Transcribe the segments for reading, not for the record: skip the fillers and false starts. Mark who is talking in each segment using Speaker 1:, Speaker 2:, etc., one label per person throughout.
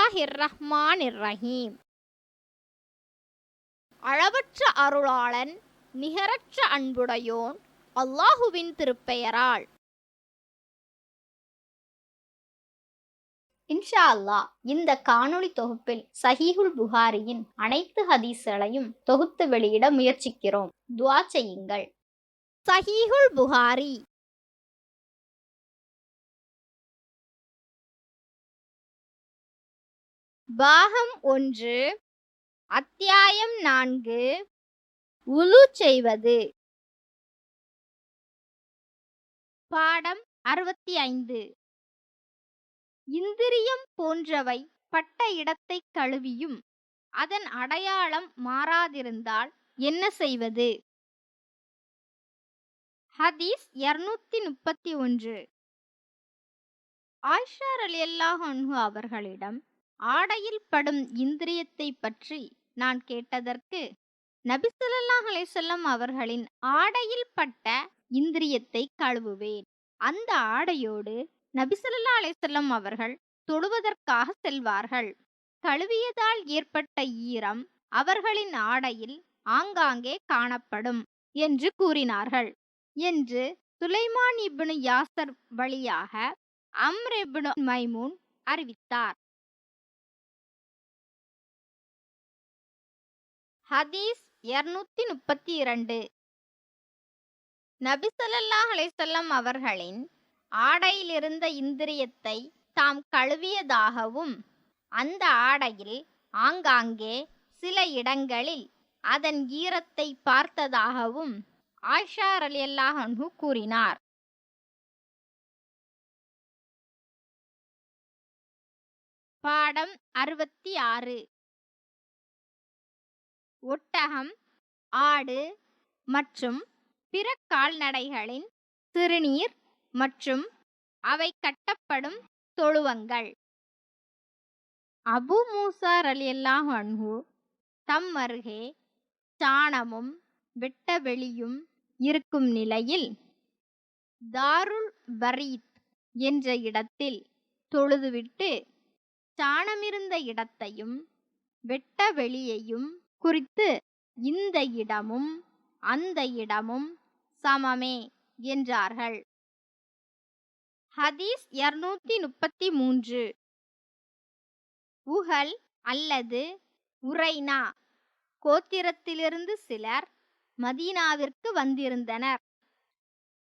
Speaker 1: பிஸ்மில்லாஹிர்ரஹ்மானிர்ரஹீம். அளவற்ற அருளாளன் நிகரற்ற அன்புடையோன் அல்லாஹுவின் திருப்பெயரால்.
Speaker 2: இன்ஷா அல்லாஹ் இந்த காணொளி தொகுப்பில் சஹீஹுல் புகாரியின் அனைத்து ஹதீஸ்களையும் தொகுத்து வெளியிட முயற்சிக்கிறோம். துஆ செய்யுங்கள்.
Speaker 1: சஹீஹுல் புகாரி பாகம் 1 அத்தியாயம் 4 உலு செய்வது. பாடம் 65. இந்திரியம் போன்றவை பட்ட இடத்தை கழுவியும் அதன் அடையாளம் மாறாதிருந்தால் என்ன செய்வது? ஹதீஸ் 231. ஆயிஷா ரலியல்லாஹு அன்ஹா அவர்களிடம் ஆடையில் படும் இந்திரியத்தை பற்றி நான் கேட்டதற்கு, நபி ஸல்லல்லாஹு அலைஹி வஸல்லம் அவர்களின் ஆடையில் பட்ட இந்திரியத்தை கழுவுவேன். அந்த ஆடையோடு நபி ஸல்லல்லாஹு அலைஹி வஸல்லம் அவர்கள் தொழுவதற்காக செல்வார்கள். கழுவியதால் ஏற்பட்ட ஈரம் அவர்களின் ஆடையில் ஆங்காங்கே காணப்படும் என்று கூறினார்கள் என்று சுலைமான் இப்னு யாசர் வழியாக அம்ர் இப்னு மைமூன் அறிவித்தார். ஹதீஸ் 232. நபி ஸல்லல்லாஹு அலைஹி வஸல்லம் அவர்களின் ஆடையிலிருந்த இந்திரியத்தை தாம் கழுவியதாகவும் அந்த ஆடையில் ஆங்காங்கே சில இடங்களில் அதன் ஈரத்தை பார்த்ததாகவும் ஆயிஷா ரலியல்லாஹு அன்ஹு கூறினார். பாடம் 66. ஒட்டகம், ஆடு மற்றும் பிற கால்நடைகளின் சிறுநீர் மற்றும் அவை கட்டப்படும் தொழுவங்கள். அபூ மூசா ரலியல்லாஹு அன்ஹு தம் அருகே சாணமும் வெட்டவெளியும் இருக்கும் நிலையில் தாருல் பரீத் என்ற இடத்தில் தொழுதுவிட்டு சாணமிருந்த இடத்தையும் வெட்ட வெளியையும் குறித்து இந்த இடமும் அந்த இடமும் சமமே என்றார்கள். ஹதீஸ் 233. உஹல் அல்லது உரைனா கோத்திரத்திலிருந்து சிலர் மதீனாவிற்கு வந்திருந்தனர்.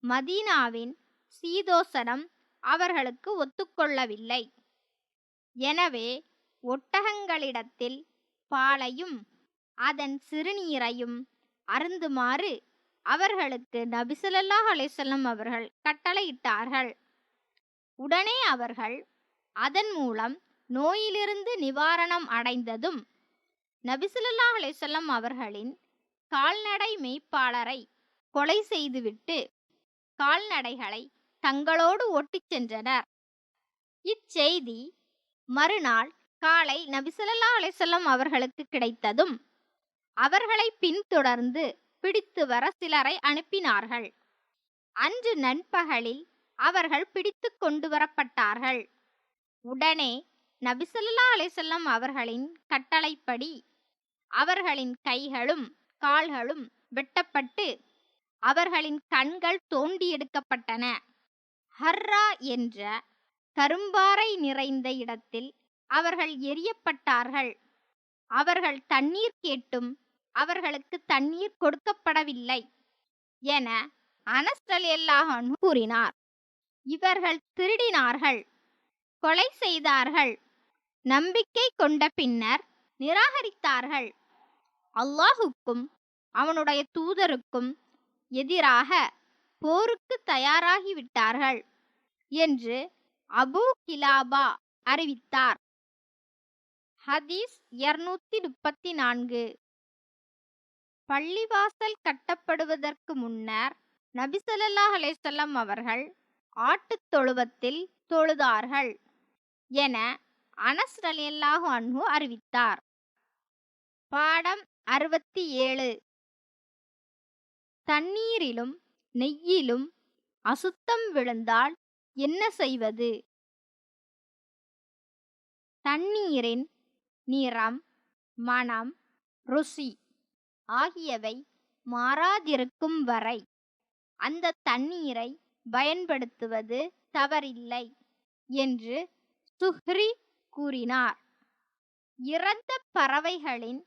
Speaker 1: மதீனாவின் சீதோசனம் அவர்களுக்கு ஒத்துக்கொள்ளவில்லை. எனவே ஒட்டகங்களிடத்தில் பாலையும் அதன் சிறுநீரையும் அருந்துமாறு அவர்களுக்கு நபி ஸல்லல்லாஹு அலைஹி வஸல்லம் அவர்கள் கட்டளையிட்டார்கள். உடனே அவர்கள் அதன் மூலம் நோயிலிருந்து நிவாரணம் அடைந்ததும் நபி ஸல்லல்லாஹு அலைஹி வஸல்லம் அவர்களின் கால்நடை மேய்ப்பாளரை கொலை செய்துவிட்டு கால்நடைகளை தங்களோடு ஓட்டிச் சென்றனர். இச்செய்தி மறுநாள் காலை நபி ஸல்லல்லாஹு அலைஹி வஸல்லம் அவர்களுக்கு கிடைத்ததும் அவர்களை பின்தொடர்ந்து பிடித்து வர சிலரை அனுப்பினார்கள். அன்று நண்பகலில் அவர்கள் பிடித்து கொண்டு வரப்பட்டார்கள். உடனே நபி ஸல்லல்லாஹு அலைஹி வஸல்லம் அவர்களின் கட்டளைப்படி அவர்களின் கைகளும் கால்களும் வெட்டப்பட்டு அவர்களின் கண்கள் தோண்டி எடுக்கப்பட்டன. ஹர்ரா என்ற கரும்பாறை நிறைந்த இடத்தில் அவர்கள் எறியப்பட்டார்கள். அவர்கள் தண்ணீர் கேட்டும் அவர்களுக்கு தண்ணீர் கொடுக்கப்படவில்லை என அனஸ் ரலியல்லாஹு அன்ஹு கூறினார். இவர்கள் திருடினார்கள், கொலை செய்தார்கள், நம்பிக்கை கொண்ட பின்னர் நிராகரித்தார்கள், அல்லாஹுக்கும் அவனுடைய தூதருக்கும் எதிராக போருக்கு தயாராகிவிட்டார்கள் என்று அபூ கிலாபா அறிவித்தார். ஹதீஸ் 234. பள்ளிவாசல் கட்டப்படுவதற்கு முன்னர் நபி ஸல்லல்லாஹு அலைஹி வஸல்லம் அவர்கள் ஆட்டுத் தொழுவத்தில் தொழுதார்கள் என அனஸ் ரலியல்லாஹு அன்ஹு அறிவித்தார். பாடம் 67. தண்ணீரிலும் நெய்யிலும் அசுத்தம் விழுந்தால் என்ன செய்வது? தண்ணீரின் நிறம், மணம், ருசி ஆகியவை மாறாதிருக்கும் வரை அந்த தண்ணீரை பயன்படுத்துவது தவறில்லை என்று சுஹ்ரி கூறினார். இறந்த பறவைகளின்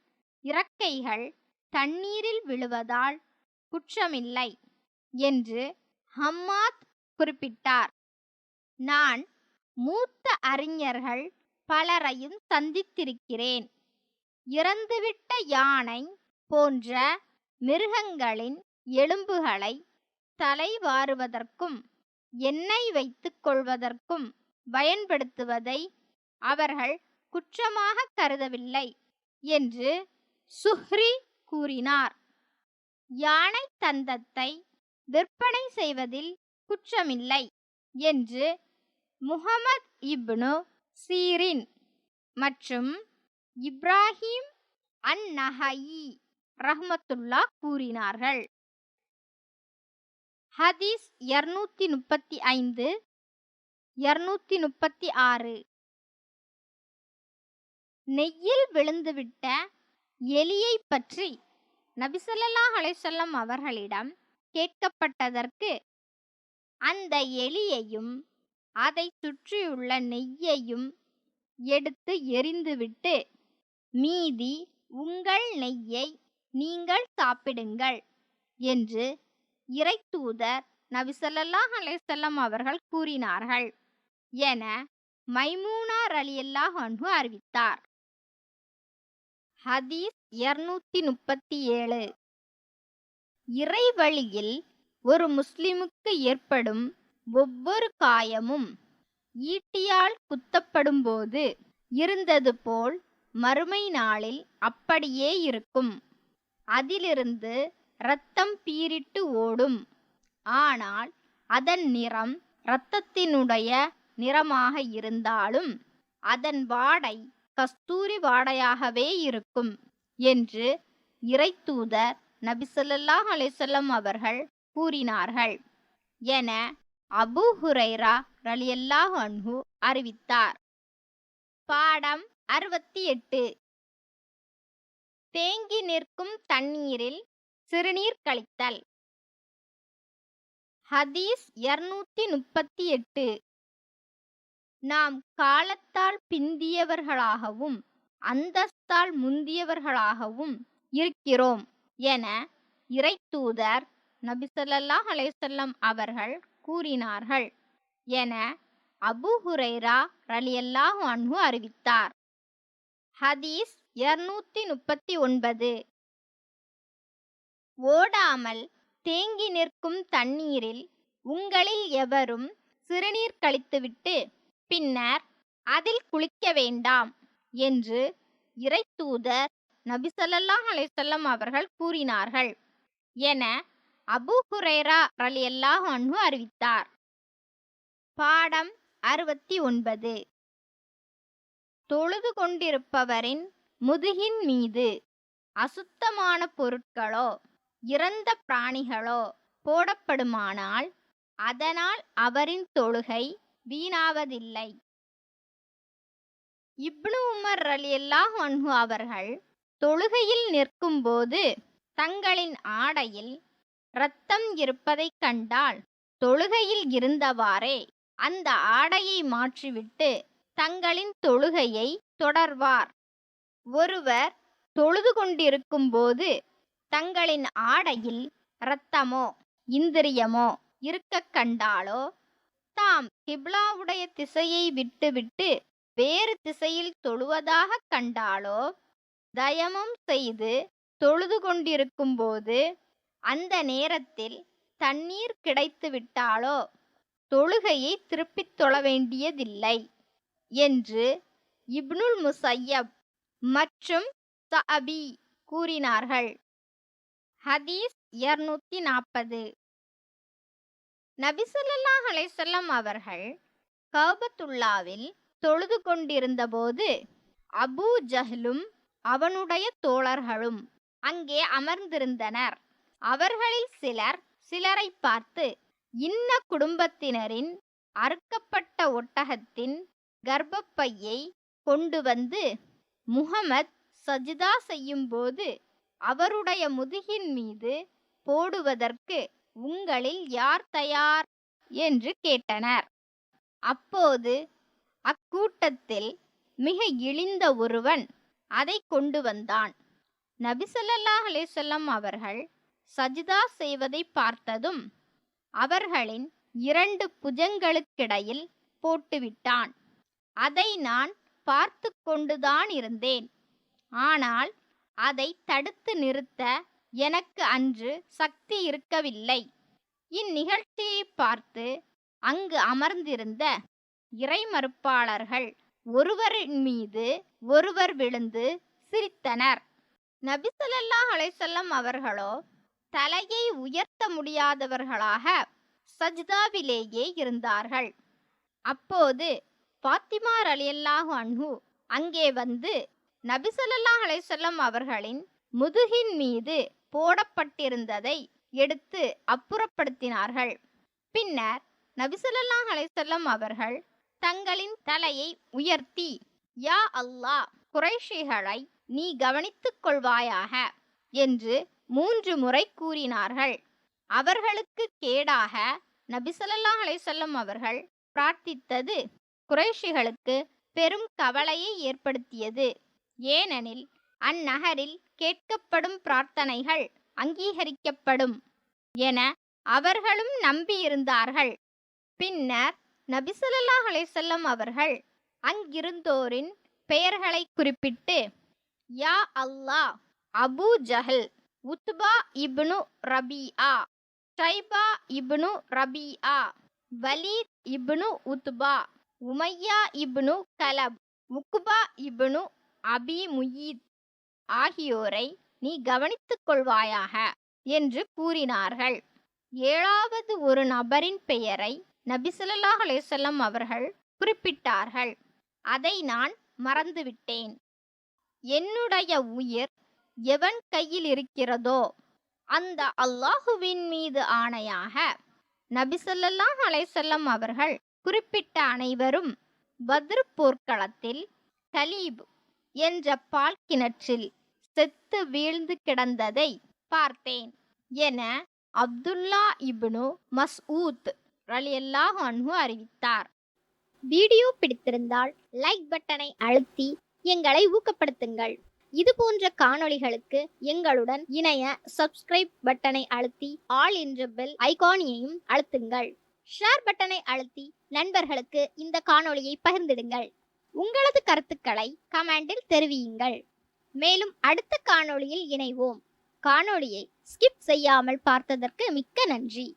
Speaker 1: இறக்கைகள் தண்ணீரில் விழுவதால் குற்றமில்லை என்று ஹம்மாத் குறிப்பிட்டார். நான் மூத்த அறிஞர்கள் பலரையும் சந்தித்திருக்கிறேன். இறந்துவிட்ட யானை போன்ற மிருகங்களின் எலும்புகளை தலைவாறுவதற்கும் எண்ணெய் வைத்துக் கொள்வதற்கும் பயன்படுத்துவதை அவர்கள் குற்றமாக கருதவில்லை என்று சுஹ்ரி கூறினார். யானை தந்தத்தை விற்பனை செய்வதில் குற்றமில்லை என்று முஹம்மது இப்னு சீரின் மற்றும் இப்ராஹிம் அன்-நஹயி ரஹ்மத்துல்லாஹ் கூறினார்கள். ஹதீஸ் 235 236. நெய்யில் விழுந்துவிட்ட எலியை பற்றி நபி ஸல்லல்லாஹு அலைஹி வஸல்லம் அவர்களிடம் கேட்கப்பட்டதற்கு, அந்த எலியையும் அதை சுற்றியுள்ள நெய்யையும் எடுத்து எறிந்துவிட்டு, மீதி உங்கள் நெய்யை நீங்கள் சாப்பிடுங்கள் என்று இறைத்தூதர் நபி ஸல்லல்லாஹு அலைஹி வஸல்லம் அவர்கள் கூறினார்கள் என மைமூனா ரலியல்லாஹு அன்ஹு அறிவித்தார். ஹதீஸ் 237. இறைவழியில் ஒரு முஸ்லிமுக்கு ஏற்படும் ஒவ்வொரு காயமும் ஈட்டியால் குத்தப்படும்போது இருந்தது போல் மறுமை நாளில் அப்படியே இருக்கும். அதிலிருந்து இரத்தம் பீரிட்டு ஓடும். ஆனால் அதன் நிறம் இரத்தத்தினுடைய நிறமாக இருந்தாலும் அதன் வாடை கஸ்தூரி வாடையாகவே இருக்கும் என்று இறைத்தூதர் நபி ஸல்லல்லாஹு அலைஹி வஸல்லம் அவர்கள் கூறினார்கள் என அபூ ஹுரைரா ரலியல்லாஹு அன்ஹு அறிவித்தார். பாடம் 68. தேங்கி நிற்கும் தண்ணீரில் சிறுநீர் கழித்தல். ஹதீஸ் 238. நாம் காலத்தால் பிந்தியவர்களாகவும் அந்தஸ்தால் முந்தியவர்களாகவும் இருக்கிறோம் என இறைத்தூதர் நபி ஸல்லல்லாஹு அலைஹி வஸல்லம் அவர்கள் கூறினார்கள் என அபூ ஹுரைரா ரலியல்லாஹு அன்ஹு அறிவித்தார். ஹதீஸ் 239. ஓடாமல் தேங்கி நிற்கும் தண்ணீரில் உங்களில் எவரும் சிறுநீர் கழித்துவிட்டு பின்னர் அதில் குளிக்க வேண்டாம் என்று இறைத்தூதர் நபி ஸல்லல்லாஹு அலைஹி வஸல்லம் அவர்கள் கூறினார்கள் என அபூ ஹுரைரா ரலியல்லாஹு அன்ஹு அறிவித்தார். பாடம் 69. தொழுது கொண்டிருப்பவரின் முதுகின் மீது அசுத்தமான பொருட்களோ இறந்த பிராணிகளோ போடப்படுமானால் அதனால் அவரின் தொழுகை வீணாவதில்லை. இப்னு உமர் ரலியல்லாஹு அன்ஹு அவர்கள் தொழுகையில் நிற்கும்போது தங்களின் ஆடையில் இரத்தம் இருப்பதைக் கண்டால் தொழுகையில் இருந்தவாறே அந்த ஆடையை மாற்றிவிட்டு தங்களின் தொழுகையை தொடர்வார். ஒருவர் தொழுது கொண்டிருக்கும்போது தங்களின் ஆடையில் இரத்தமோ இந்திரியமோ இருக்கக் கண்டாலோ தாம் கிப்லாவுடைய திசையை விட்டுவிட்டு வேறு திசையில் தொழுவதாகக் கண்டாலோ தயமம் செய்து தொழுது கொண்டிருக்கும்போது அந்த நேரத்தில் தண்ணீர் கிடைத்துவிட்டாலோ தொழுகையை திருப்பித் தொழ வேண்டியதில்லை என்று இப்னுல் முஸையப் மற்றும் ஸஅபி கூறினார்கள். ஹதீஸ் 240. நபி ஸல்லல்லாஹு அலைஹி வஸல்லம் அவர்கள் கஅபத்துல்லாவில் தொழுது கொண்டிருந்தபோது அபூ ஜஹ்லும் அவனுடைய தோழர்களும் அங்கே அமர்ந்திருந்தனர். அவர்களில் சிலர் சிலரை பார்த்து, இன்ன குடும்பத்தினரின் அறுக்கப்பட்ட ஒட்டகத்தின் கர்ப்பப்பையை கொண்டு வந்து முஹம்மத் சஜிதா செய்யும்போது அவருடைய முதுகின் மீது போடுவதற்கு உங்களில் யார் தயார் என்று கேட்டனர். அப்போது அக்கூட்டத்தில் மிக இழிந்த ஒருவன் அதை கொண்டு வந்தான். நபி ஸல்லல்லாஹு அலைஹி வஸல்லம் அவர்கள் சஜிதா செய்வதை பார்த்ததும் அவர்களின் 2 புஜங்களுக்கிடையில் போட்டுவிட்டான். அதை நான் பார்த்து கொண்டுதான் இருந்தேன். ஆனால் அதை தடுத்து நிறுத்த எனக்கு அன்று சக்தி இருக்கவில்லை. இந்நிகழ்ச்சியை பார்த்து அங்கு அமர்ந்திருந்த இறைமறுப்பாளர்கள் ஒருவரின் மீது ஒருவர் விழுந்து சிரித்தனர். நபி ஸல்லல்லாஹு அலைஹி வஸல்லம் அவர்களோ தலையை உயர்த்த முடியாதவர்களாக சஜ்தாவிலேயே இருந்தார்கள். அப்போது ஃபாத்திமா ரலியல்லாஹு அன்ஹு அங்கே வந்து நபி ஸல்லல்லாஹு அலைஹி வஸல்லம் அவர்களின் முதுகின் மீது போடப்பட்டிருந்ததை எடுத்து அப்புறப்படுத்தினார்கள். பின்னர் நபி ஸல்லல்லாஹு அலைஹி வஸல்லம் அவர்கள் தங்களின் தலையை உயர்த்தி, யா அல்லாஹ், குறைஷிகளை நீ கவனித்துக் கொள்வாயாக என்று 3 முறை கூறினார்கள். அவர்களுக்கு கேடாக நபி ஸல்லல்லாஹு அலைஹி வஸல்லம் அவர்கள் பிரார்த்தித்தது குறைஷிகளுக்கு பெரும் கவலையை ஏற்படுத்தியது. ஏனெனில் அந்நகரில் கேட்கப்படும் பிரார்த்தனைகள் அங்கீகரிக்கப்படும் என அவர்களும் நம்பியிருந்தார்கள். பின்னர் நபி ஸல்லல்லாஹு அலைஹி வஸல்லம் அவர்கள் அங்கிருந்தோரின் பெயர்களை குறிப்பிட்டு, யா அல்லாஹ், அபூ ஜஹல், உத்பா இப்னு ரபீஆ, ஷைபா இப்னு ரபீஆ, வலீத் இப்னு உத்பா, உமையா இப்னு கலப், உக்பா இப்னு அபி முயீத் ஆகியோரை நீ கவனித்துக் கொள்வாயாக என்று கூறினார்கள். 7வது ஒரு நபரின் பெயரை நபி ஸல்லல்லாஹு அலைஹி வஸல்லம் அவர்கள் குறிப்பிட்டார்கள். அதை நான் மறந்துவிட்டேன். என்னுடைய உயிர் எவன் கையில் இருக்கிறதோ அந்த அல்லாஹுவின் மீது ஆணையாக நபி ஸல்லல்லாஹு அலைஹி வஸல்லம் அவர்கள் குறிப்பிட்ட அனைவரும் பத்ர் போர்க்களத்தில் கலீப் என்ற பால் கிணற்றில் செத்து வீழ்ந்து கிடந்ததை பார்த்தேன் என அப்துல்லா இப்னு மஸ்ஊத் ரலியல்லாஹு அன்ஹு அறிவித்தார்.
Speaker 2: வீடியோ பிடித்திருந்தால் லைக் பட்டனை அழுத்தி எங்களை ஊக்கப்படுத்துங்கள். இது போன்ற காணொளிகளுக்கு எங்களுடன் இணைய சப்ஸ்கிரைப் பட்டனை அழுத்தி ஆல் என்ற பெல் ஐகானையும் அழுத்துங்கள். ஷேர் பட்டனை அழுத்தி நண்பர்களுக்கு இந்த காணொளியை பகிர்ந்திடுங்கள். உங்களது கருத்துக்களை கமெண்டில் தெரிவியுங்கள். மேலும் அடுத்த காணொளியில் இணைவோம். காணொளியை ஸ்கிப் செய்யாமல் பார்த்ததற்கு மிக்க நன்றி.